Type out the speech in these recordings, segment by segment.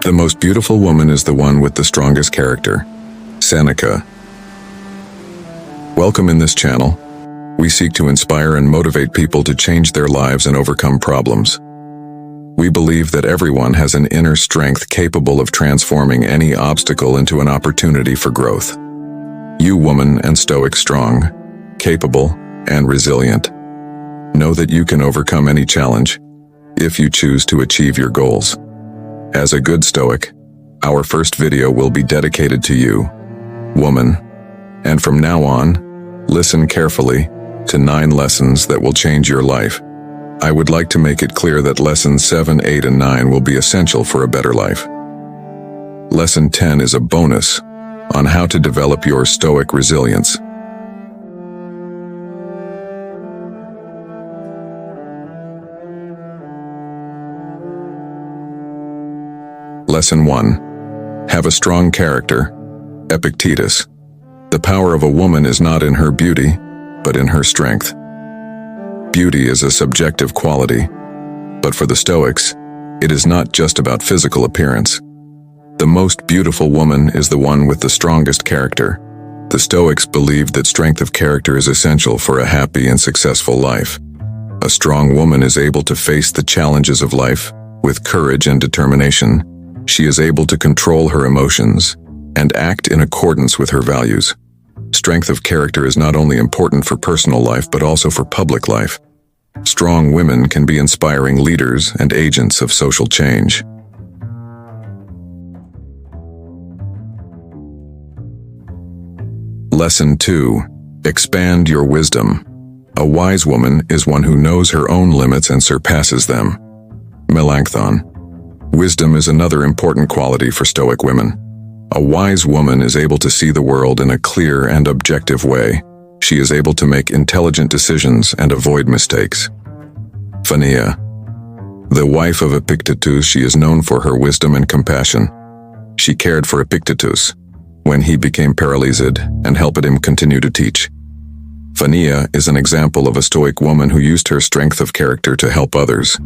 The most beautiful woman is the one with the strongest character. Seneca. Welcome in this channel. We seek to inspire and motivate people to change their lives and overcome problems. We believe that everyone has an inner strength capable of transforming any obstacle into an opportunity for growth. You, woman and Stoic, strong, capable, and resilient. Know that you can overcome any challenge if you choose to achieve your goals. As a good Stoic, our first video will be dedicated to you, woman, and from now on, listen carefully to 9 lessons that will change your life. I would like to make it clear that lessons 7, 8, and 9 will be essential for a better life. Lesson 10 is a bonus on how to develop your Stoic resilience. Lesson 1. Have a strong character. Epictetus. The power of a woman is not in her beauty, but in her strength. Beauty is a subjective quality, but for the Stoics, it is not just about physical appearance. The most beautiful woman is the one with the strongest character. The Stoics believed that strength of character is essential for a happy and successful life. A strong woman is able to face the challenges of life with courage and determination. She is able to control her emotions and act in accordance with her values. Strength of character is not only important for personal life but also for public life. Strong women can be inspiring leaders and agents of social change. Lesson 2. Expand your wisdom. A wise woman is one who knows her own limits and surpasses them. Melanchthon. Wisdom is another important quality for Stoic women. A wise woman is able to see the world in a clear and objective way. She is able to make intelligent decisions and avoid mistakes. Phania. The wife of Epictetus, she is known for her wisdom and compassion. She cared for Epictetus when he became paralyzed and helped him continue to teach. Phania is an example of a Stoic woman who used her strength of character to help others.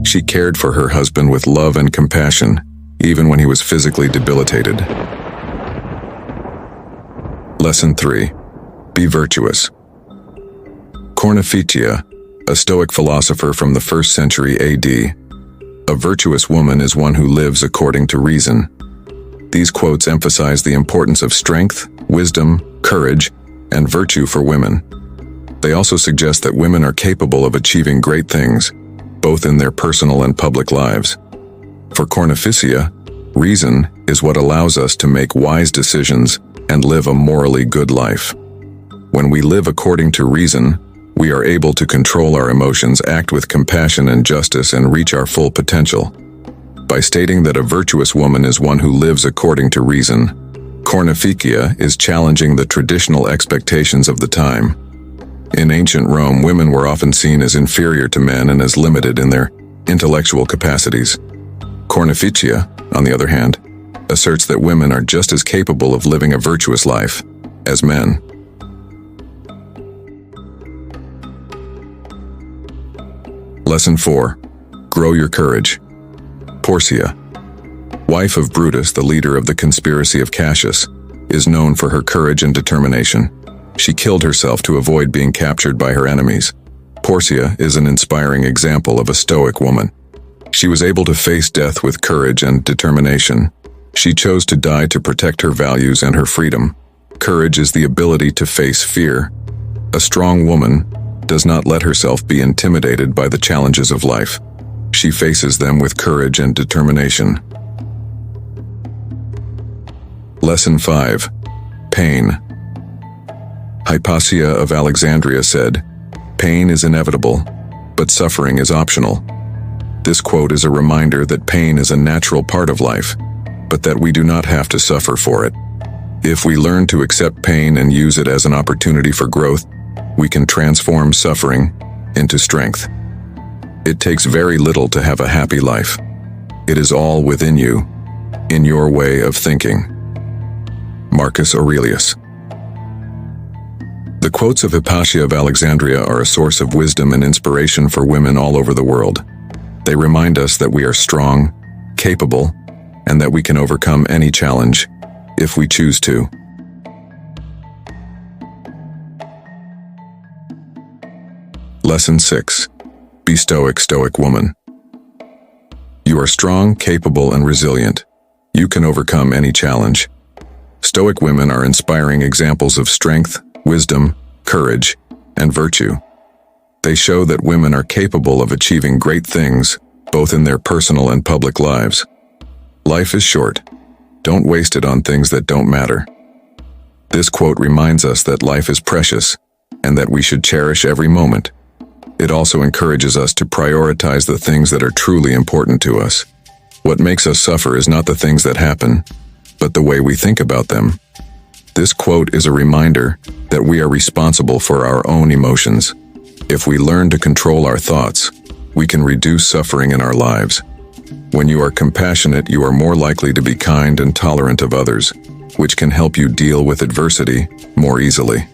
She cared for her husband with love and compassion, even when he was physically debilitated. Lesson 3. Be virtuous. Cornificia, a Stoic philosopher from the 1st century AD. A virtuous woman is one who lives according to reason. These quotes emphasize the importance of strength, wisdom, courage, and virtue for women. They also suggest that women are capable of achieving great things, both in their personal and public lives. For Cornificia, reason is what allows us to make wise decisions and live a morally good life. When we live according to reason, we are able to control our emotions, act with compassion and justice, and reach our full potential. By stating that a virtuous woman is one who lives according to reason, Cornificia is challenging the traditional expectations of the time. In ancient Rome, women were often seen as inferior to men and as limited in their intellectual capacities. Cornificia, on the other hand, asserts that women are just as capable of living a virtuous life as men. Lesson 4. Grow your courage. Porcia, wife of Brutus, the leader of the conspiracy of Cassius, is known for her courage and determination. She killed herself to avoid being captured by her enemies. Porcia is an inspiring example of a Stoic woman. She was able to face death with courage and determination. She chose to die to protect her values and her freedom. Courage is the ability to face fear. A strong woman does not let herself be intimidated by the challenges of life. She faces them with courage and determination. Lesson 5. Pain. Hypatia of Alexandria said, "Pain is inevitable, but suffering is optional." This quote is a reminder that pain is a natural part of life, but that we do not have to suffer for it. If we learn to accept pain and use it as an opportunity for growth, we can transform suffering into strength. It takes very little to have a happy life. It is all within you, in your way of thinking. Marcus Aurelius. The quotes of Hypatia of Alexandria are a source of wisdom and inspiration for women all over the world. They remind us that we are strong, capable, and that we can overcome any challenge, if we choose to. Lesson 6. Be stoic, stoic woman. You are strong, capable, and resilient. You can overcome any challenge. Stoic women are inspiring examples of strength, wisdom, courage, and virtue. They show that women are capable of achieving great things, both in their personal and public lives. Life is short. Don't waste it on things that don't matter. This quote reminds us that life is precious, and that we should cherish every moment. It also encourages us to prioritize the things that are truly important to us. What makes us suffer is not the things that happen, but the way we think about them. This quote is a reminder that we are responsible for our own emotions. If we learn to control our thoughts, we can reduce suffering in our lives. When you are compassionate, you are more likely to be kind and tolerant of others, which can help you deal with adversity more easily.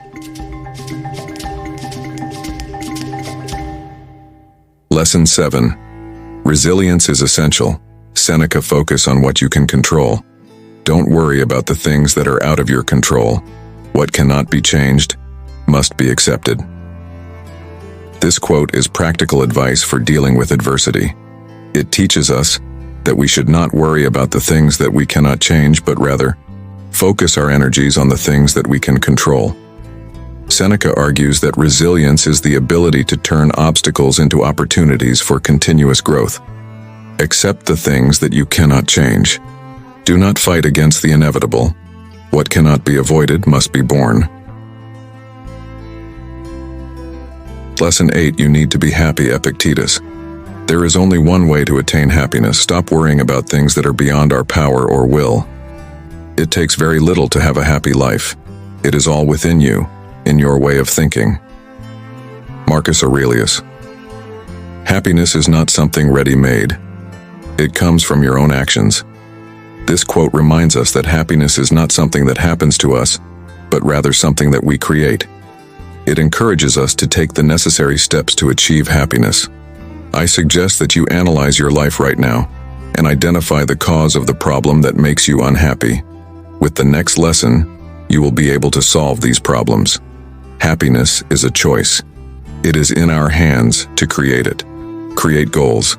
Lesson 7. Resilience is essential. Seneca, focus on what you can control. Don't worry about the things that are out of your control. What cannot be changed must be accepted. This quote is practical advice for dealing with adversity. It teaches us that we should not worry about the things that we cannot change, but rather focus our energies on the things that we can control. Seneca argues that resilience is the ability to turn obstacles into opportunities for continuous growth. Accept the things that you cannot change. Do not fight against the inevitable. What cannot be avoided must be borne. Lesson 8. You need to be happy, Epictetus. There is only one way to attain happiness. Stop worrying about things that are beyond our power or will. It takes very little to have a happy life. It is all within you, in your way of thinking. Marcus Aurelius. Happiness is not something ready-made. It comes from your own actions. This quote reminds us that happiness is not something that happens to us, but rather something that we create. It encourages us to take the necessary steps to achieve happiness. I suggest that you analyze your life right now and identify the cause of the problem that makes you unhappy. With the next lesson, you will be able to solve these problems. Happiness is a choice. It is in our hands to create it. Create goals.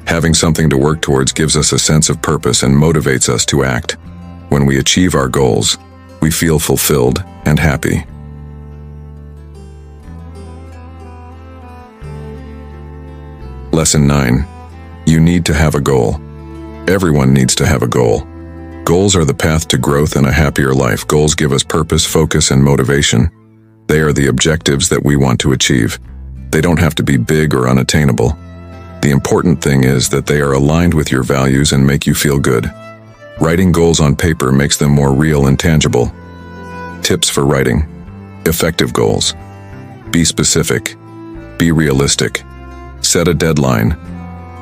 Having something to work towards gives us a sense of purpose and motivates us to act. When we achieve our goals, we feel fulfilled and happy. Lesson 9. You need to have a goal. Everyone needs to have a goal. Goals are the path to growth and a happier life. Goals give us purpose, focus, and motivation. They are the objectives that we want to achieve. They don't have to be big or unattainable. The important thing is that they are aligned with your values and make you feel good. Writing goals on paper makes them more real and tangible. Tips for writing. Effective goals. Be specific. Be realistic. Set a deadline.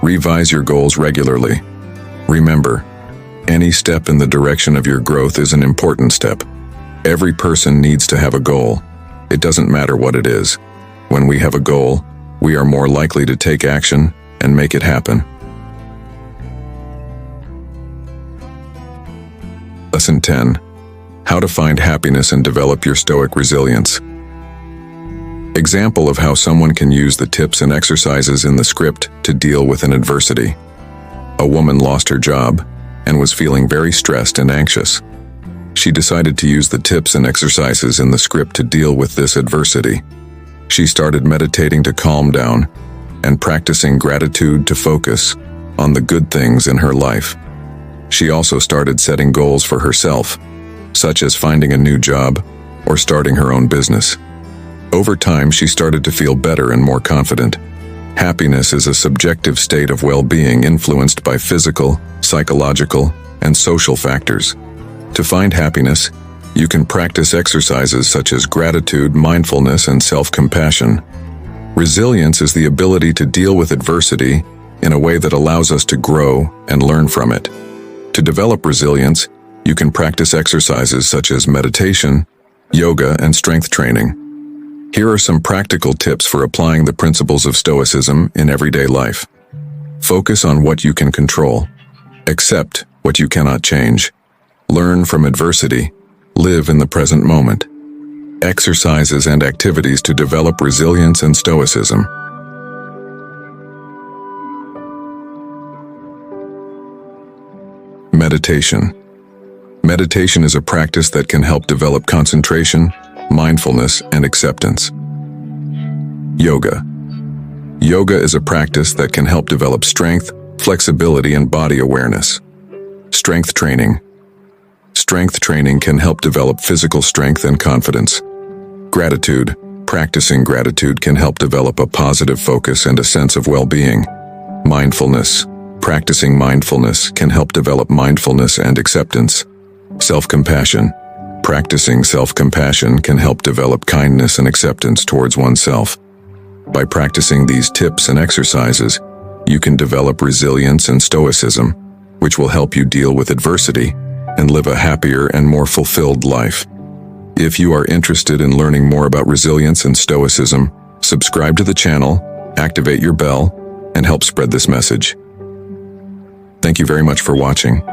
Revise your goals regularly. Remember, any step in the direction of your growth is an important step. Every person needs to have a goal. It doesn't matter what it is. When we have a goal, we are more likely to take action and make it happen. Lesson 10. How to find happiness and develop your stoic resilience. Example of how someone can use the tips and exercises in the script to deal with an adversity. A woman lost her job and was feeling very stressed and anxious. She decided to use the tips and exercises in the script to deal with this adversity. She started meditating to calm down and practicing gratitude to focus on the good things in her life. She also started setting goals for herself, such as finding a new job or starting her own business. Over time, she started to feel better and more confident. Happiness is a subjective state of well-being influenced by physical, psychological, and social factors. To find happiness, you can practice exercises such as gratitude, mindfulness, and self-compassion. Resilience is the ability to deal with adversity in a way that allows us to grow and learn from it. To develop resilience, you can practice exercises such as meditation, yoga, and strength training. Here are some practical tips for applying the principles of Stoicism in everyday life. Focus on what you can control. Accept what you cannot change. Learn from adversity. Live in the present moment. Exercises and activities to develop resilience and stoicism. Meditation. Meditation is a practice that can help develop concentration, mindfulness, and acceptance. Yoga. Yoga is a practice that can help develop strength, flexibility, and body awareness. Strength training. Strength training can help develop physical strength and confidence. Gratitude. Practicing gratitude can help develop a positive focus and a sense of well-being. Mindfulness. Practicing mindfulness can help develop mindfulness and acceptance. Self-compassion. Practicing self-compassion can help develop kindness and acceptance towards oneself. By practicing these tips and exercises, you can develop resilience and stoicism, which will help you deal with adversity and live a happier and more fulfilled life. If you are interested in learning more about resilience and stoicism, subscribe to the channel, activate your bell, and help spread this message. Thank you very much for watching.